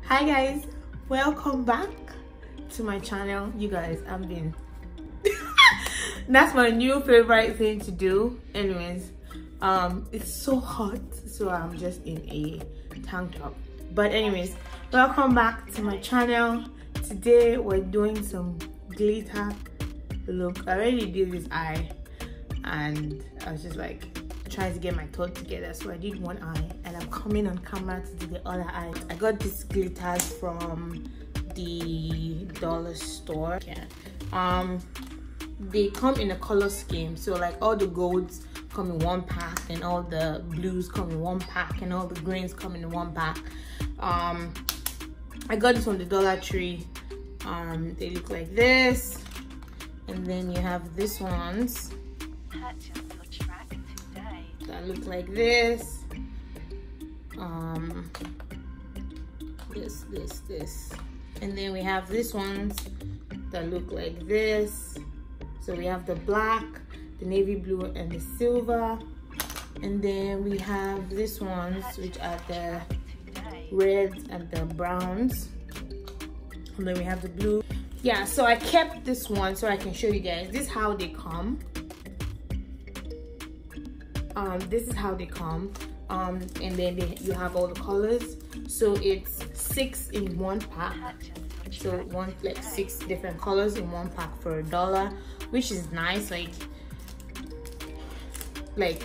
Hi guys, welcome back to my channel. You guys, I've been that's my new favorite thing to do. Anyways, it's so hot, so I'm just in a tank top. But anyways, welcome back to my channel. Today we're doing some glitter look. I already did this eye and I was just like trying to get my thought together, so I did one eye and I'm coming on camera to do the other eye. I got these glitters from the dollar store. Yeah. They come in a color scheme, so like all the golds come in one pack and all the blues come in one pack and all the greens come in one pack. I got this from the Dollar Tree. They look like this, and then you have this ones that look like this. This, and then we have this ones that look like this. So we have the black, the navy blue, and the silver, and then we have this ones which are the reds and the browns, and then we have the blue. Yeah, so I kept this one so I can show you guys. This is how they come. This is how they come, and then you have all the colors. So it's 6 in one pack, so like 6 different colors in one pack for $1, which is nice. Like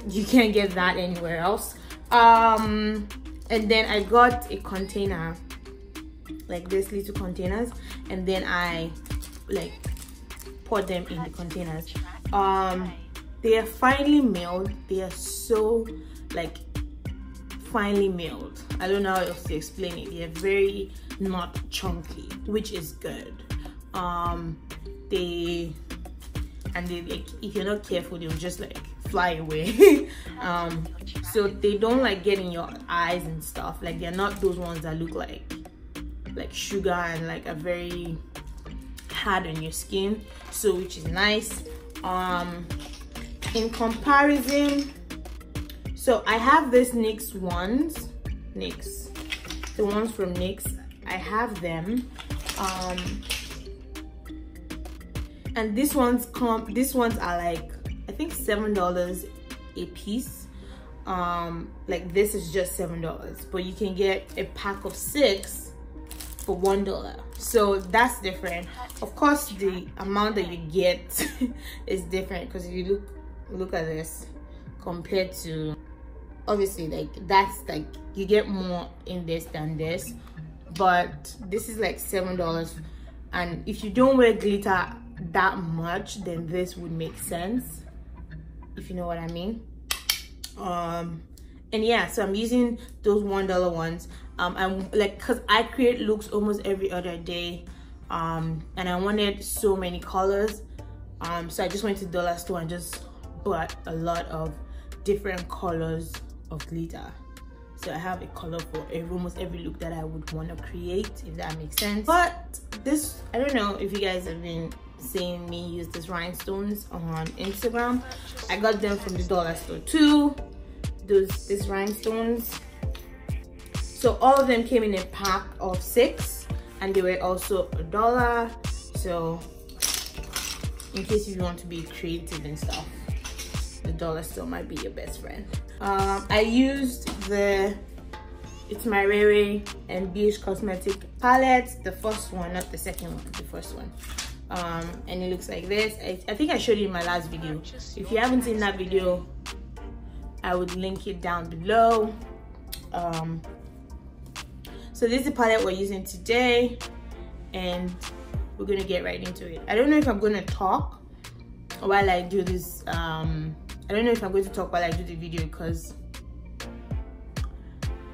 you can't get that anywhere else. And then I got a container, like this, little containers, and then I like pour them in the containers. They are finely milled. They are so like finely milled. I don't know how else to explain it. They are very not chunky, which is good. They like, if you're not careful, they'll just like fly away. So they don't like get in your eyes and stuff. Like they're not those ones that look like sugar and like are very hard on your skin, so which is nice. In comparison, so I have this NYX ones, the ones from NYX. I have them, and these ones are like, I think $7 a piece. Like this is just $7, but you can get a pack of 6 for $1, so that's different. Of course the amount that you get is different, because if you look at this compared to, obviously, like that's like you get more in this than this, but this is like $7, and if you don't wear glitter that much, then this would make sense, if you know what I mean. And yeah, so I'm using those $1 ones. I'm like, because I create looks almost every other day, and I wanted so many colors, so I just went to the dollar store and just bought a lot of different colors of glitter. So I have a color for almost every look that I would want to create, if that makes sense. But this, I don't know if you guys have been seeing me use these rhinestones on Instagram. I got them from the dollar store too, these rhinestones. So all of them came in a pack of 6, and they were also $1. So in case you want to be creative and stuff, the dollar store might be your best friend. I used the ITSMYRAYERAYE and BH Cosmetic palette, the first one, not the second one, the first one. And it looks like this. I think I showed you in my last video. If you haven't seen that video, I would link it down below. So this is the palette we're using today, and we're gonna get right into it. I don't know if I'm gonna talk while I do this. I don't know if I'm going to talk while I do the video, because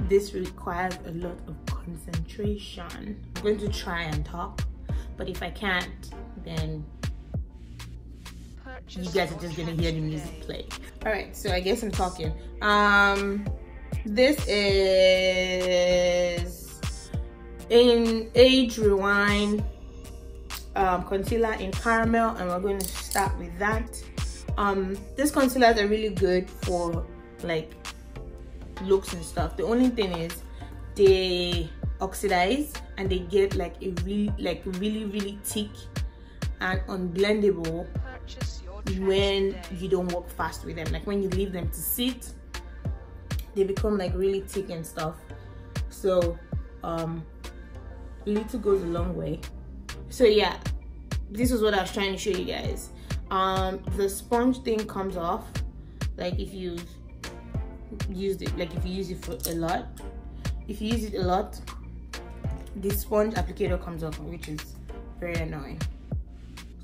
this requires a lot of concentration. I'm going to try and talk, but if I can't, then you guys are just gonna hear the music play. All right, so I guess I'm talking. This is in Age Rewind concealer in caramel, and we're going to start with that. These concealers are really good for like looks and stuff. The only thing is they oxidize and they get like a really thick and unblendable when you don't work fast with them. Like when you leave them to sit, they become like really thick and stuff. So little goes a long way. So yeah, this is what I was trying to show you guys. The sponge thing comes off like if you used it, like if you use it for a lot. If you use it a lot, the sponge applicator comes off, which is very annoying.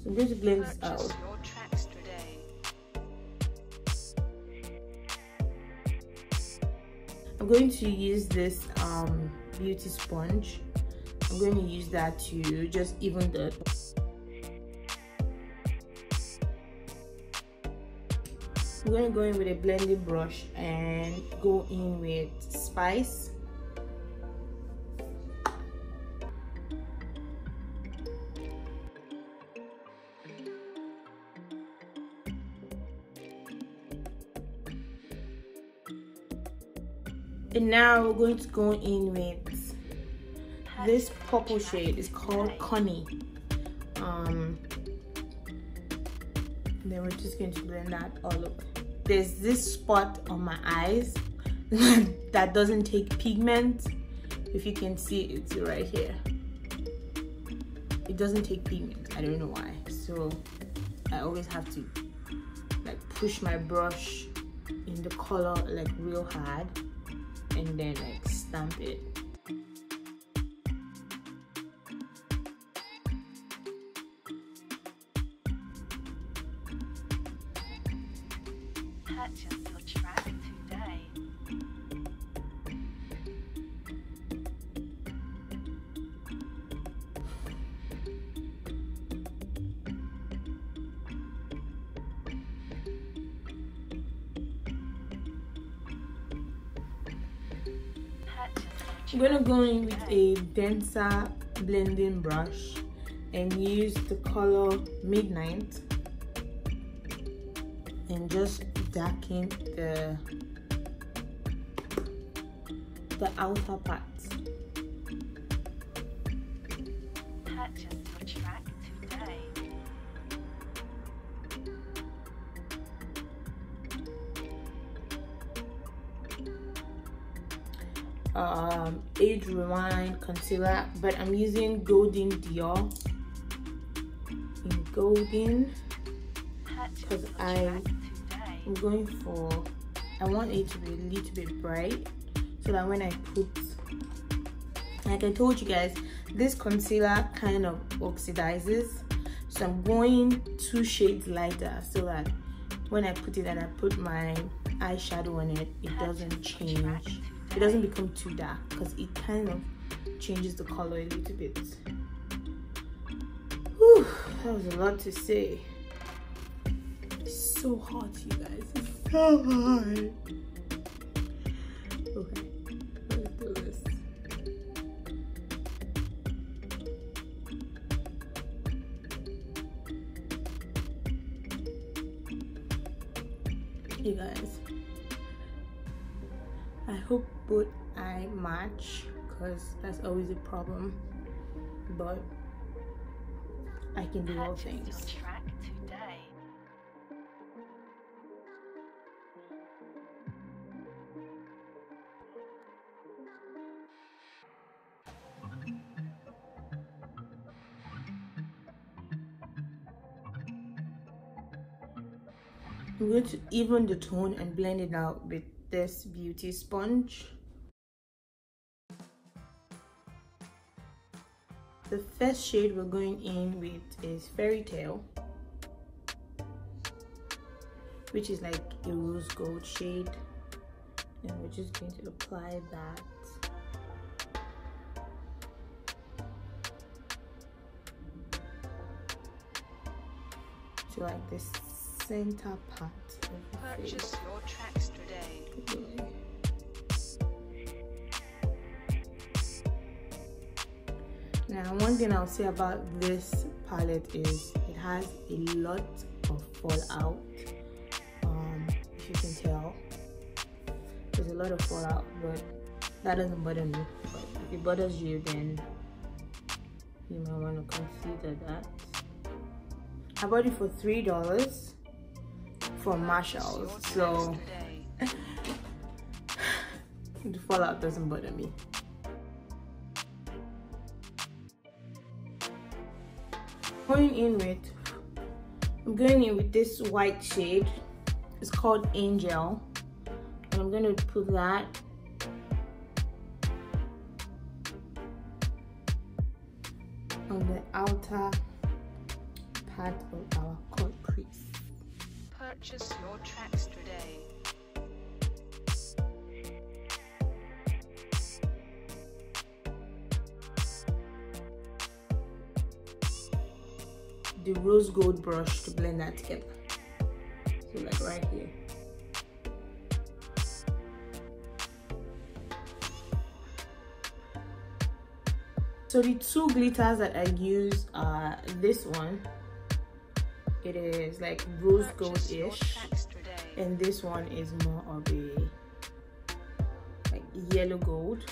So I'm going to blend this out. I'm going to use this beauty sponge. I'm going to use that to just even the I'm going to go in with a blending brush and go in with spice. And now we're going to go in with this purple shade. It's called Connie. Then we're just going to blend that all up. There's this spot on my eyes that doesn't take pigment. If you can see, it's right here. It doesn't take pigment. I don't know why. So I always have to like push my brush in the color like real hard and then like stamp it. Purchase your track today. I'm gonna go in with a denser blending brush and use the color Midnight and just darken the outer part. Purchase your track today. Age Rewind concealer, but I'm using Golden Dior in golden because I'm going for, I want it to be a little bit bright so that when I put, like I told you guys, this concealer kind of oxidizes, so I'm going 2 shades lighter so that when I put it and I put my eyeshadow on it, it doesn't change. It doesn't become too dark because it kind of changes the color a little bit. Whew, that was a lot to say. It's so hot, you guys. It's so hot. Okay, let's do this. You guys, I hope both eye match because that's always a problem, but I can do all things. Track today. I'm going to even the tone and blend it out with this beauty sponge. The first shade we're going in with is Fairy Tale, which is like a rose gold shade, and we're just going to apply that. To like this center part of the face. Purchase your tracks today. Now, one thing I'll say about this palette is it has a lot of fallout. If you can tell, there's a lot of fallout, but that doesn't bother me. But if it bothers you, then you might want to consider that. I bought it for $3 from Marshalls, so the fallout doesn't bother me. I'm going in with this white shade. It's called Angel, and I'm going to put that on the outer part of our cut crease. Purchase your tracks today. The rose gold brush to blend that together. So like right here. So the two glitters that I use are this one. It is like rose gold-ish, and this one is more of a like yellow gold.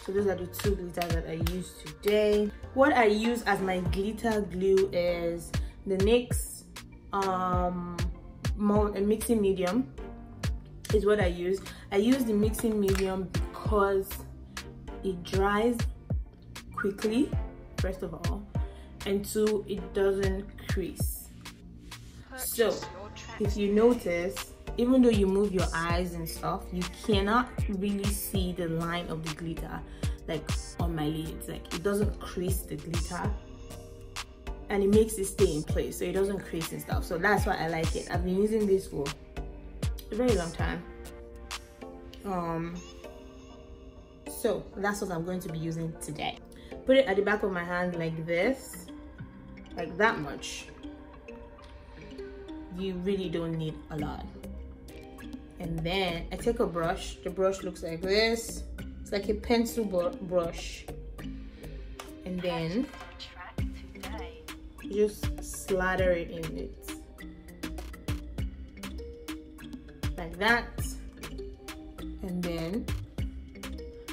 So those are the two glitters that I use today. What I use as my glitter glue is the NYX mixing medium is what I use. I use the mixing medium because it dries quickly, first of all, and two, it doesn't crease. So if you notice, even though you move your eyes and stuff, you cannot really see the line of the glitter like on my lids. Like it doesn't crease the glitter, and it makes it stay in place, so it doesn't crease and stuff. So that's why I like it. I've been using this for a very long time. So that's what I'm going to be using today. Put it at the back of my hand like this, like that much. You really don't need a lot. And then I take a brush. The brush looks like this. It's like a pencil brush. And then you just slather it in it. Like that. And then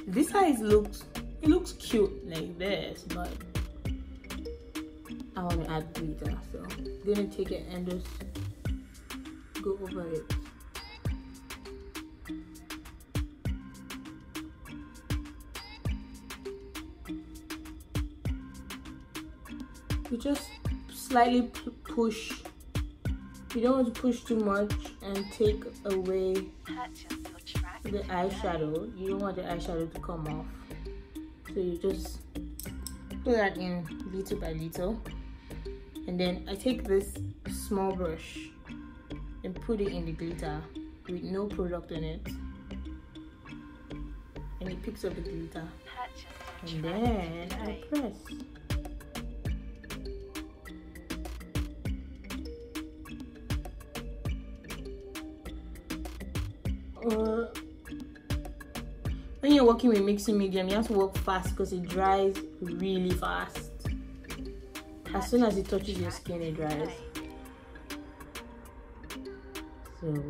this size looks cute like this, but I want to add glitter, so I'm gonna take it and just go over it. You just slightly push. You don't want to push too much and take away the eyeshadow. You don't want the eyeshadow to come off. So you just put that in little by little. And then I take this small brush and put it in the glitter with no product on it. And it picks up the glitter. And then I press. When you're working with mixing medium, you have to work fast because it dries really fast. As soon as it touches your skin, it dries. So you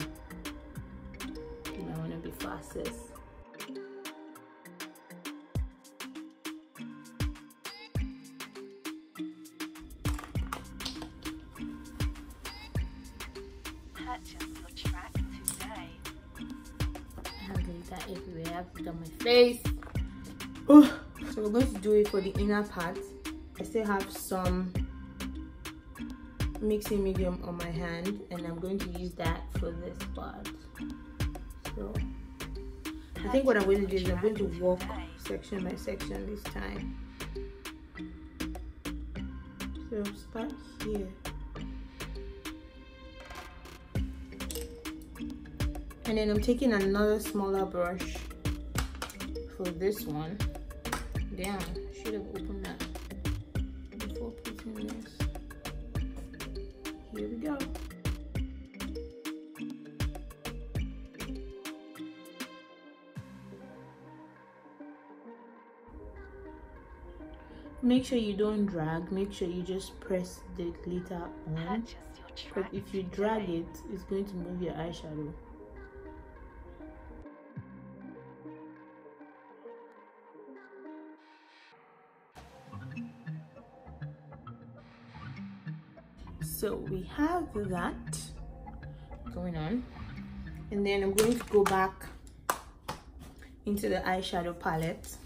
might want to be fastest. Everywhere. I have it on my face. Oh. So we're going to do it for the inner part. I still have some mixing medium on my hand, and I'm going to use that for this part. So I think what I'm going to do is I'm going to walk section by section this time. So start here. And then I'm taking another smaller brush for this one. Damn, I should have opened that before putting this. Here we go. Make sure you don't drag, make sure you just press the glitter on. Because if you drag it, it's going to move your eyeshadow. So we have that going on, and then I'm going to go back into the eyeshadow palette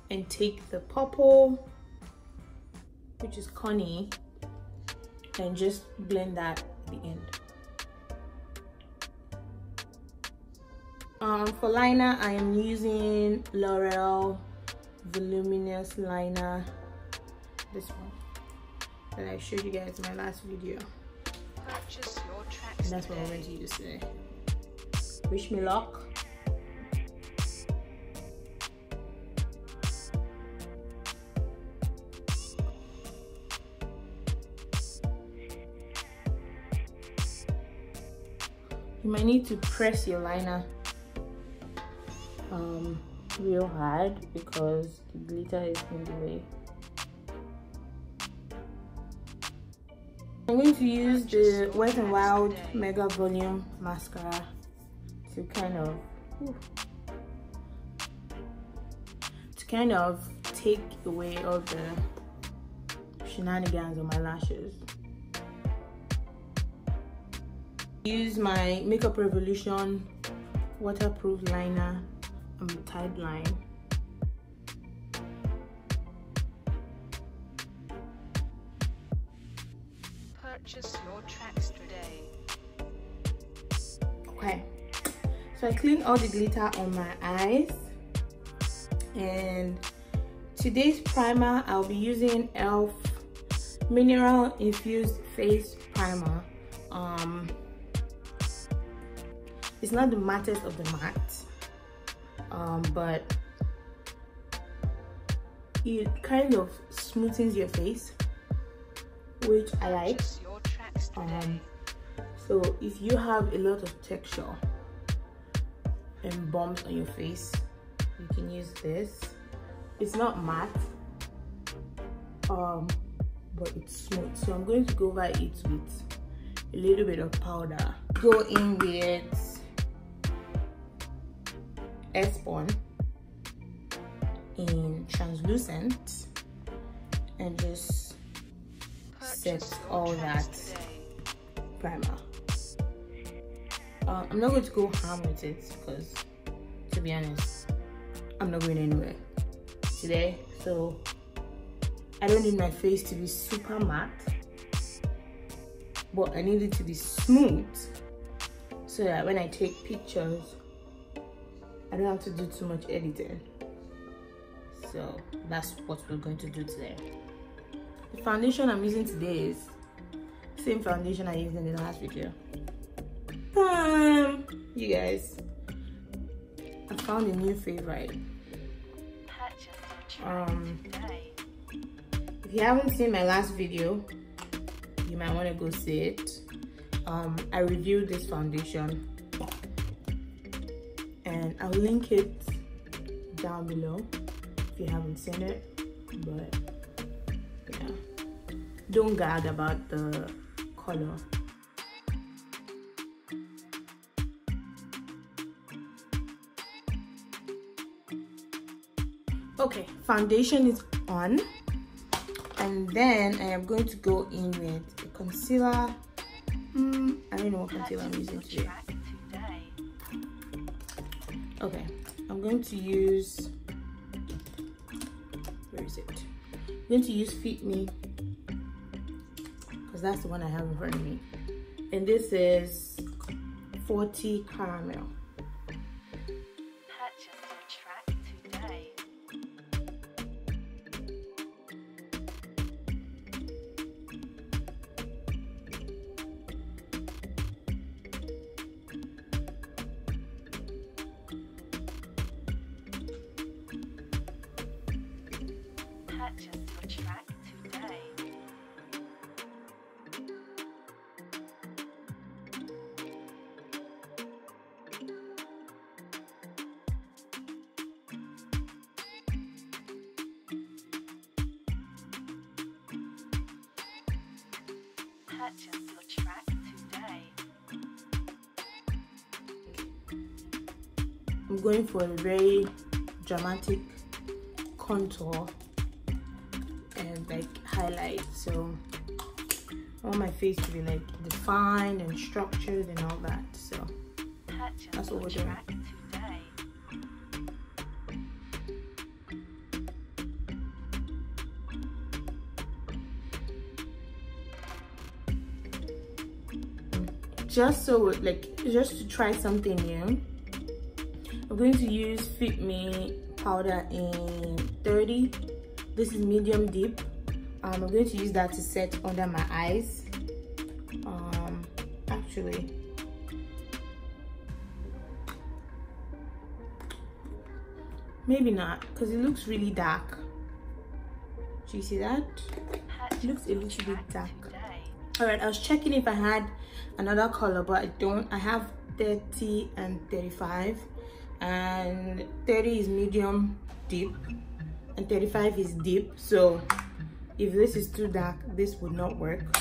and take the purple, which is Connie, and just blend that at the end. For liner, I am using L'Oreal Voluminous Liner, this one that I showed you guys in my last video. Purchase your tracks And that's what I'm going to use today. Wish me luck. You might need to press your liner real hard because the glitter is in the way. I'm going to use the Wet n Wild Mega Volume Mascara to kind of take away all the shenanigans on my lashes. Use my Makeup Revolution waterproof liner on the tight line. Purchase your tracks today. Okay, so I cleaned all the glitter on my eyes, and today's primer I'll be using e.l.f. Mineral Infused Face Primer. It's not the mattest of the matte, but it kind of smoothens your face, which I like. So if you have a lot of texture and bumps on your face, you can use this. It's not matte, but it's smooth. So I'm going to go over it with a little bit of powder. Go in with AIRSPUN in translucent and just set all that primer. I'm not going to go ham with it because, to be honest, I'm not going anywhere today, so I don't need my face to be super matte, but I need it to be smooth so that when I take pictures I don't have to do too much editing. So that's what we're going to do today. The foundation I'm using today is the same foundation I used in the last video. You guys, I found a new favorite. If you haven't seen my last video, you might want to go see it. I reviewed this foundation and I'll link it down below if you haven't seen it, but yeah, don't gag about the color. Okay, foundation is on, and then I am going to go in with a concealer. I don't know what concealer I'm using today. Okay, I'm going to use, where is it? I'm going to use Fit Me because that's the one I have in front of me, and this is 40 Caramel. Purchase your track today. I'm going for a very dramatic contour and like highlight. So I want my face to be like defined and structured and all that. So that's what we're doing. Just so just to try something new, I'm going to use Fit Me powder in 30. This is medium deep. I'm going to use that to set under my eyes. Actually, maybe not, because it looks really dark. Do you see that? It looks a little bit dark. All right, I was checking if I had another color, but I don't. I have 30 and 35, and 30 is medium deep and 35 is deep. So if this is too dark, this would not work,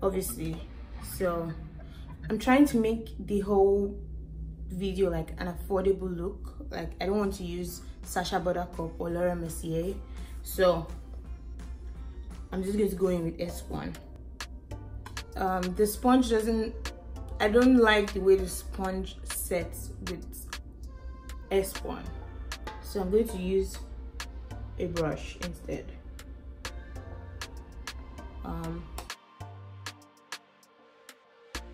obviously. So I'm trying to make the whole video like an affordable look. Like, I don't want to use Sacha Buttercup or Laura Mercier, so I'm just going to go in with S1. The sponge I don't like the way the sponge sets with S1, so I'm going to use a brush instead.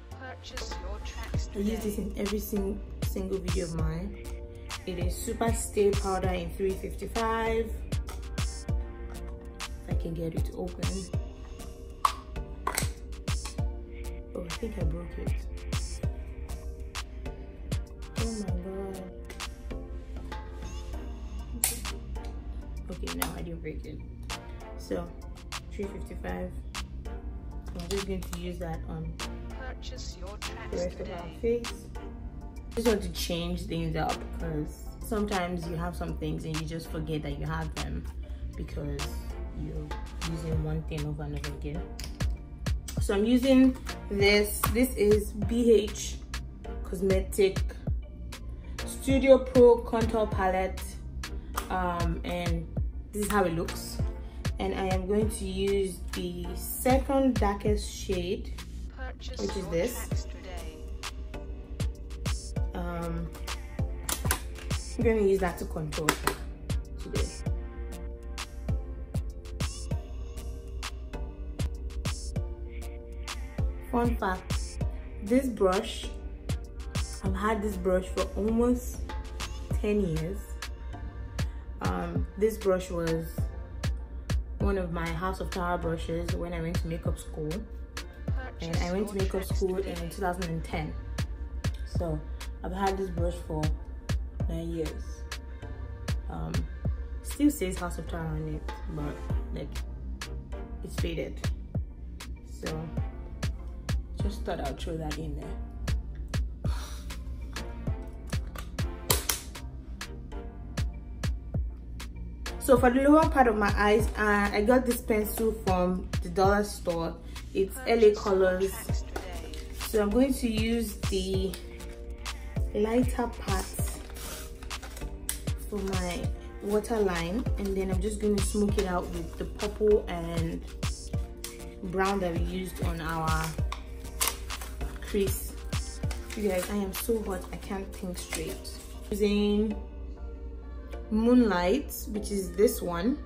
Purchase your tracks I use this in every single video of mine. It is Super Stay Powder in 355. If I can get it to open. Oh, I think I broke it. Oh my god. Okay, no, I didn't break it. So 355. I'm just going to use that on Purchase your tracks the rest today. of our face. I just want to change things up, because sometimes you have some things and you just forget that you have them because you're using one thing over and over again. So I'm using this. This is BH Cosmetic Studio Pro Contour Palette, and this is how it looks. And I am going to use the second darkest shade, which is this. I'm going to use that to contour today. Fun fact, this brush, I've had this brush for almost 10 years. This brush was one of my House of Tara brushes when I went to makeup school. And I went to makeup school in 2010. So I've had this brush for 9 years. Still says House of Tara on it, but like it's faded. So just thought I'd throw that in there. So for the lower part of my eyes, I got this pencil from the dollar store. It's LA Colors. So I'm going to use the lighter parts for my waterline, and then I'm just going to smoke it out with the purple and brown that we used on our crease. You guys, I am so hot, I can't think straight. Using Moonlight, which is this one.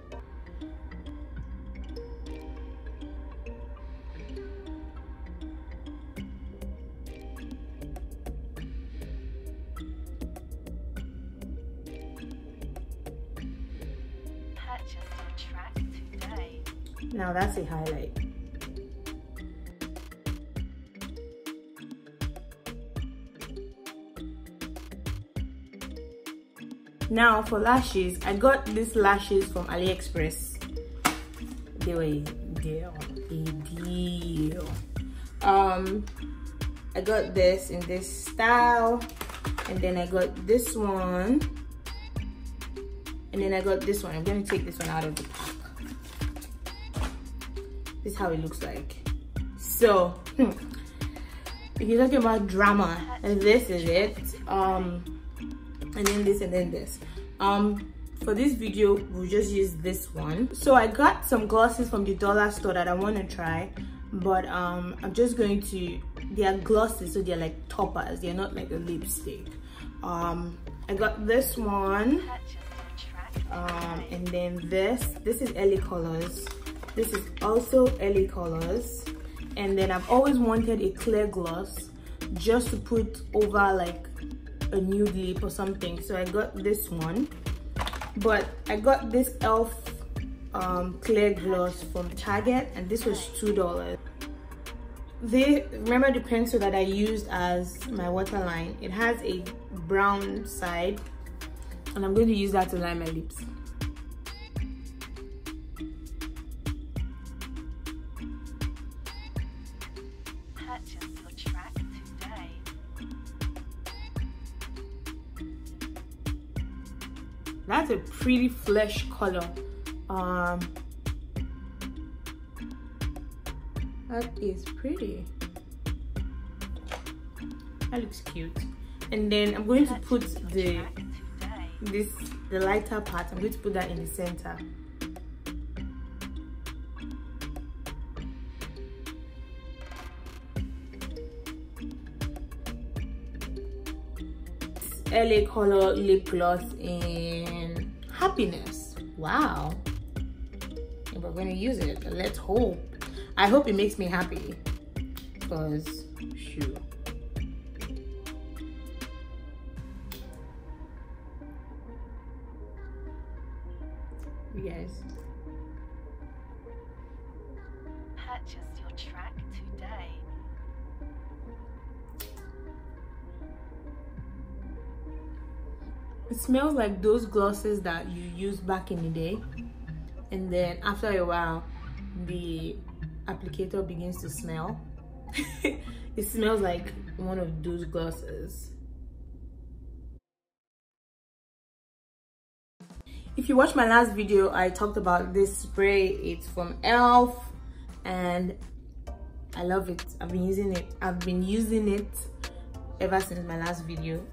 Purchase your track today. Now that's a highlight. Now for lashes, I got these lashes from AliExpress. They were a deal. I got this in this style, and then I got this one, and then I got this one. I'm going to take this one out of the pack. This is how it looks like. So if you're talking about drama, and this is it. And then this, and then this. for this video we'll just use this one. So I got some glosses from the dollar store that I want to try, but I'm just going to, they are glosses, so they're like toppers, they're not like a lipstick. I got this one, and then this is LA Colors. This is also LA Colors. And then I've always wanted a clear gloss just to put over like a nude lip or something, so I got this one. But I got this e.l.f. clear gloss from Target, and this was $2. Remember the pencil that I used as my waterline? It has a brown side, and I'm going to use that to line my lips. Purchase your track today. That's a pretty flesh color. That is pretty. That looks cute. And then I'm going to put the lighter part. I'm going to put that in the center. LA Color lip gloss in Happiness. Wow. And we're going to use it. Let's hope. I hope it makes me happy, because shoot. You guys. Purchase your track today. It smells like those glosses that you used back in the day, and then after a while the applicator begins to smell. It smells like one of those glosses. If you watched my last video, I talked about this spray. It's from e.l.f. and I love it. I've been using it ever since my last video.